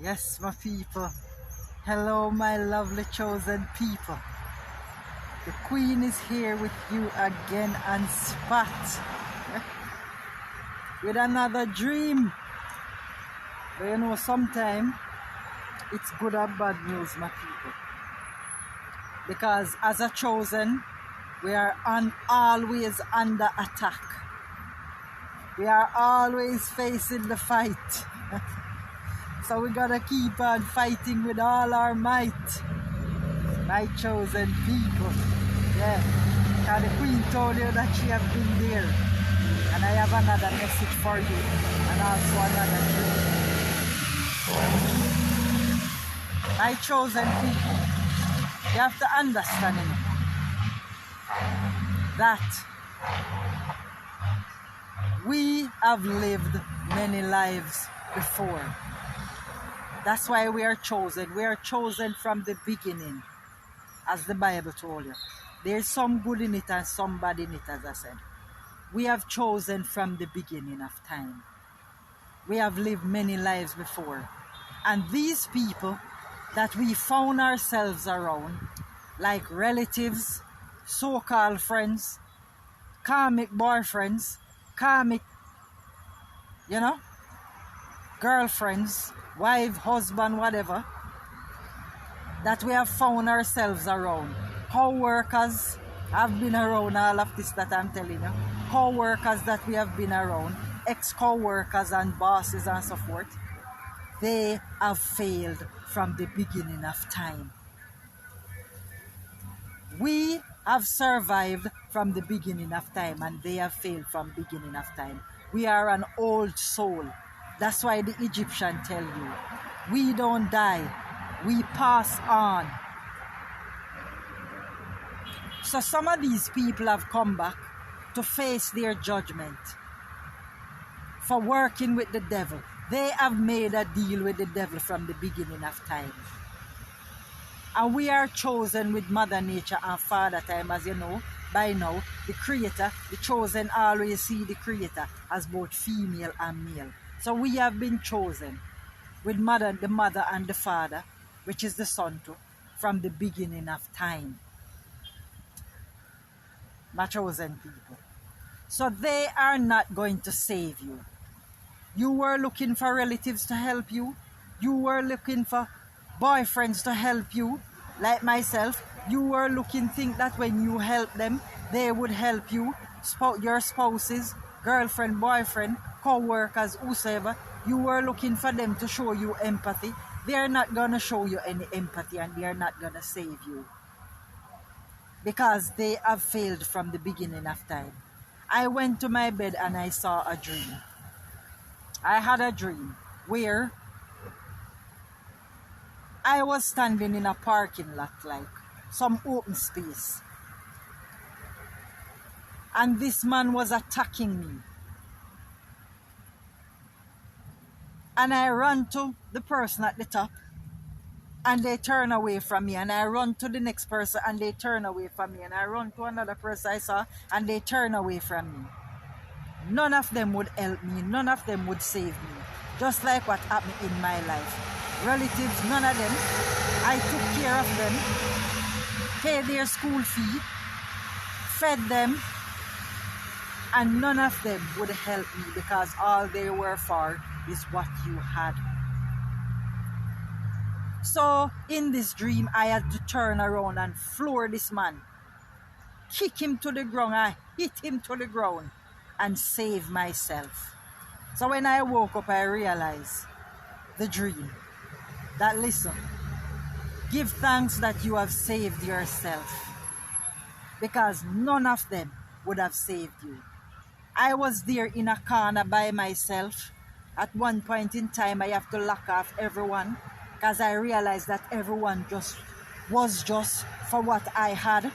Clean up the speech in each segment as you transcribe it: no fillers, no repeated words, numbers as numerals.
Yes, my people. Hello, my lovely chosen people. The Queen is here with you again on spot with another dream. But you know, sometimes it's good or bad news, my people. Because as a chosen, we are always under attack. We are always facing the fight. So we gotta keep on fighting with all our might. My chosen people. Yeah. Because the Queen told you that she has been there. And I have another message for you. And also another dream. My chosen people. You have to understand that we have lived many lives before. That's why we are chosen. We are chosen from the beginning, as the Bible told you. There's some good in it and some bad in it, as I said. We have chosen from the beginning of time. We have lived many lives before. And these people that we found ourselves around, like relatives, so-called friends, karmic boyfriends, karmic, girlfriends, wife, husband, whatever, that we have found ourselves around. Co-workers have been around, all of this that I'm telling you. Co-workers that we have been around, ex-co-workers and bosses and so forth, they have failed from the beginning of time. We have survived from the beginning of time and they have failed from beginning of time. We are an old soul. That's why the Egyptian tell you, we don't die, we pass on. So some of these people have come back to face their judgment for working with the devil. They have made a deal with the devil from the beginning of time. And we are chosen with Mother Nature and Father Time, as you know, by now, the Creator, the chosen always see the Creator as both female and male. So we have been chosen with the Mother and the Father, which is the Son too, from the beginning of time. My chosen people. So they are not going to save you. You were looking for relatives to help you. You were looking for boyfriends to help you, like myself. You were looking, think that when you help them, they would help you. Your spouses, girlfriend, boyfriend, co-workers, whosoever. You were looking for them to show you empathy. They are not going to show you any empathy and they are not going to save you. Because they have failed from the beginning of time. I went to my bed and I saw a dream. I had a dream where I was standing in a parking lot, like some open space. And this man was attacking me. And I ran to the person at the top and they turn away from me. And I run to the next person and they turn away from me. And I run to another person I saw and they turn away from me. None of them would help me. None of them would save me. Just like what happened in my life. Relatives, none of them. I took care of them, paid their school fee, fed them, and none of them would help me because all they were for is what you had. So in this dream, I had to turn around and floor this man, kick him to the ground, I hit him to the ground and save myself. So when I woke up, I realized the dream. That listen, give thanks that you have saved yourself because none of them would have saved you. I was there in a corner by myself. At one point in time, I have to lock off everyone because I realized that everyone was just for what I had,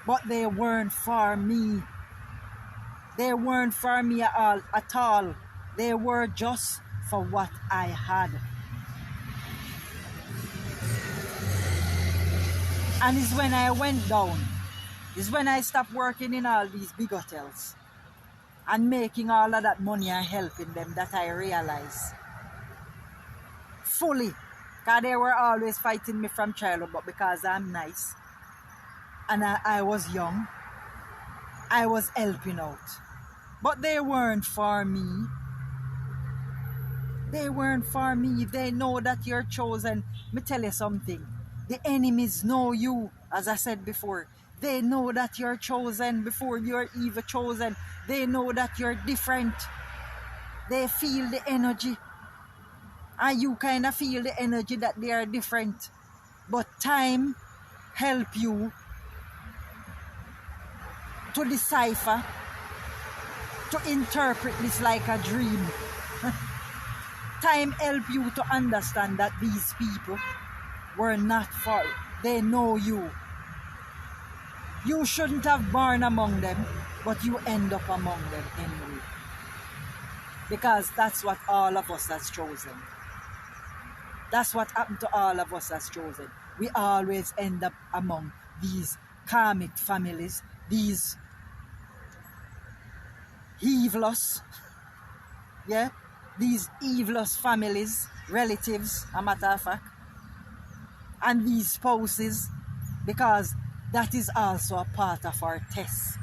but they weren't for me. They weren't for me at all. They were just for what I had. And it's when I went down, it's when I stopped working in all these big hotels and making all of that money and helping them that I realized fully. Because they were always fighting me from childhood, but because I'm nice and I was young, I was helping out. But they weren't for me. They weren't for me. They know that you're chosen. Let me tell you something. The enemies know you, as I said before. They know that you're chosen before you're even chosen. They know that you're different. They feel the energy. And you kind of feel the energy that they are different. But time help you to decipher, to interpret this like a dream. Time help you to understand that these people were not for you. They know you. You shouldn't have born among them, but you end up among them anyway. Because that's what all of us has chosen. That's what happened to all of us has chosen. We always end up among these karmic families, these evilous, yeah, these evilous families, relatives, a matter of fact, and these spouses, because that is also a part of our test.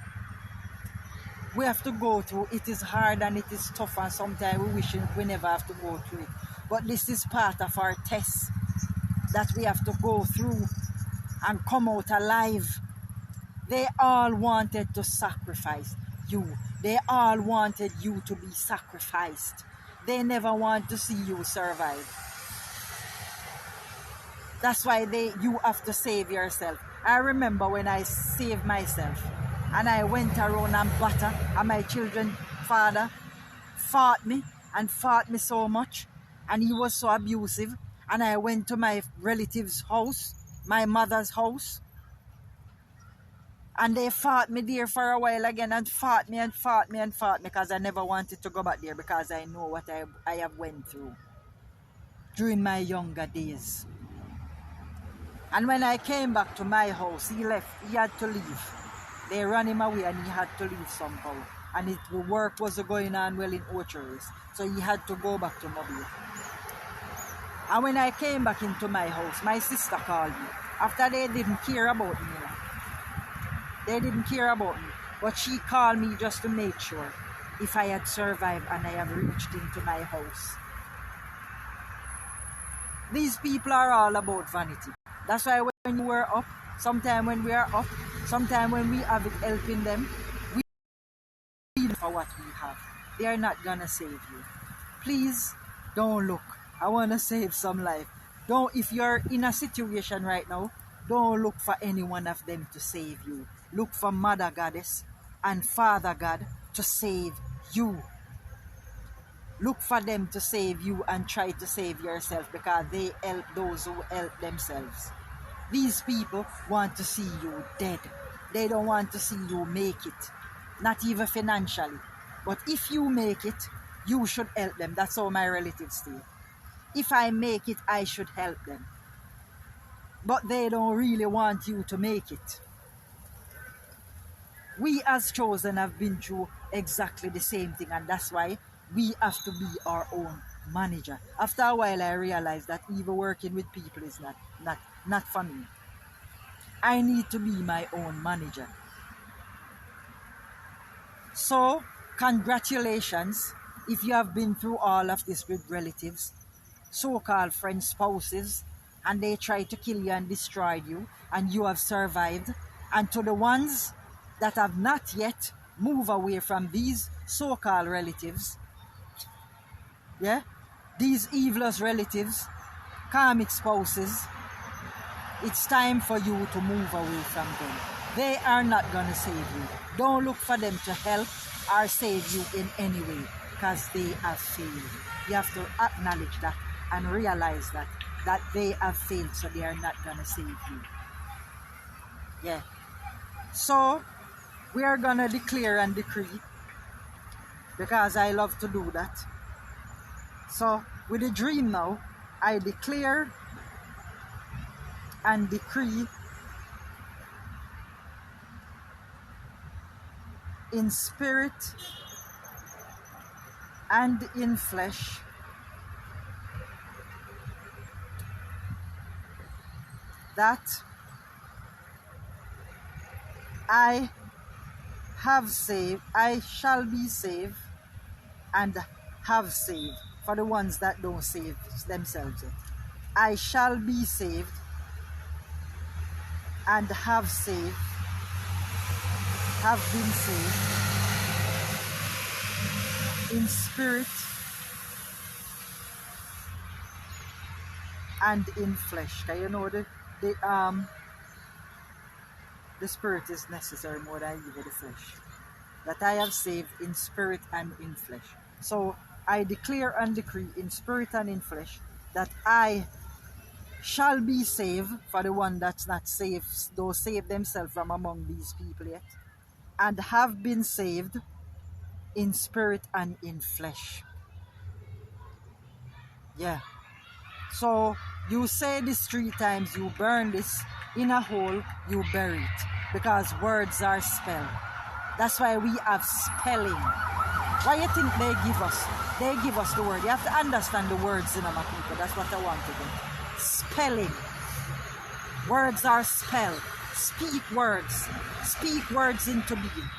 We have to go through. It is hard and it is tough, and sometimes we wish we never have to go through it. But this is part of our test that we have to go through and come out alive. They all wanted to sacrifice you. They all wanted you to be sacrificed. They never want to see you survive. That's why you have to save yourself. I remember when I saved myself and I went around and battered, and my children's father fought me so much, and he was so abusive, and I went to my relative's house, my mother's house, and they fought me there for a while again, and fought me because I never wanted to go back there, because I know what I have went through during my younger days. And when I came back to my house, he left. He had to leave. They ran him away and he had to leave somehow. And the work was going on well in Orchards. So he had to go back to Mobile. And when I came back into my house, my sister called me. After they didn't care about me. They didn't care about me. But she called me just to make sure if I had survived and I have reached into my house. These people are all about vanity. That's why when you were up, sometime when we are up, sometime when we have it helping them, we need for what we have. They are not gonna save you. Please don't look. I wanna save some life. Don't, if you're in a situation right now, don't look for any one of them to save you. Look for Mother Goddess and Father God to save you. Look for them to save you and try to save yourself, because they help those who help themselves. These people want to see you dead. They don't want to see you make it. Not even financially. But if you make it, you should help them. That's how my relatives say. If I make it, I should help them. But they don't really want you to make it. We as chosen have been through exactly the same thing, and that's why we have to be our own manager. After a while, I realized that even working with people is not for me. I need to be my own manager. So, congratulations if you have been through all of this with relatives, so-called friends, spouses, and they try to kill you and destroy you, and you have survived. And to the ones that have not yet moved away from these so-called relatives, yeah, these evilous relatives, karmic spouses, it's time for you to move away from them. They are not going to save you. Don't look for them to help or save you in any way, because they have failed. You have to acknowledge that and realize that they have failed, so they are not going to save you. Yeah. So, we are going to declare and decree, because I love to do that. So, with the dream now, I declare and decree in spirit and in flesh that I have saved, I shall be saved and have saved, for the ones that don't save themselves yet. I shall be saved and have saved, have been saved in spirit and in flesh. Okay, you know the spirit is necessary more than even the flesh. That I have saved in spirit and in flesh. So I declare and decree in spirit and in flesh that I shall be saved, for the one that's not saved, those save themselves from among these people yet, and have been saved in spirit and in flesh. Yeah. So you say this 3 times, you burn this in a hole, you bury it, because words are spelled. That's why we have spelling. Why you think they give us? They give us the word. You have to understand the words in my people. That's what I want to do. Spelling. Words are spelled. Speak words. Speak words into being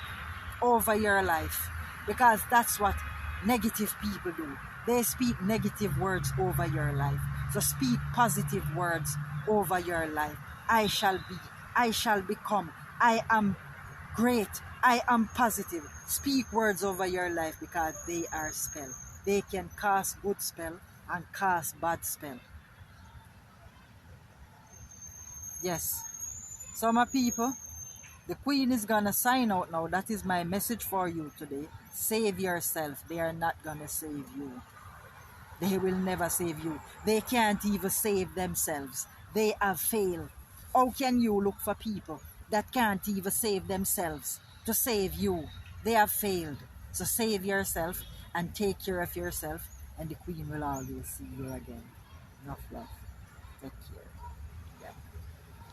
over your life, because that's what negative people do. They speak negative words over your life. So speak positive words over your life. I shall be. I shall become. I am great. I am positive. Speak words over your life, because they are spell. They can cast good spell and cast bad spell. Yes. So my people, the Queen is gonna sign out now. That is my message for you today. Save yourself. They are not gonna save you. They will never save you. They can't even save themselves. They have failed. How can you look for people that can't even save themselves to save you? They have failed. So save yourself and take care of yourself, and the Queen will always see you again. Enough love. Take care.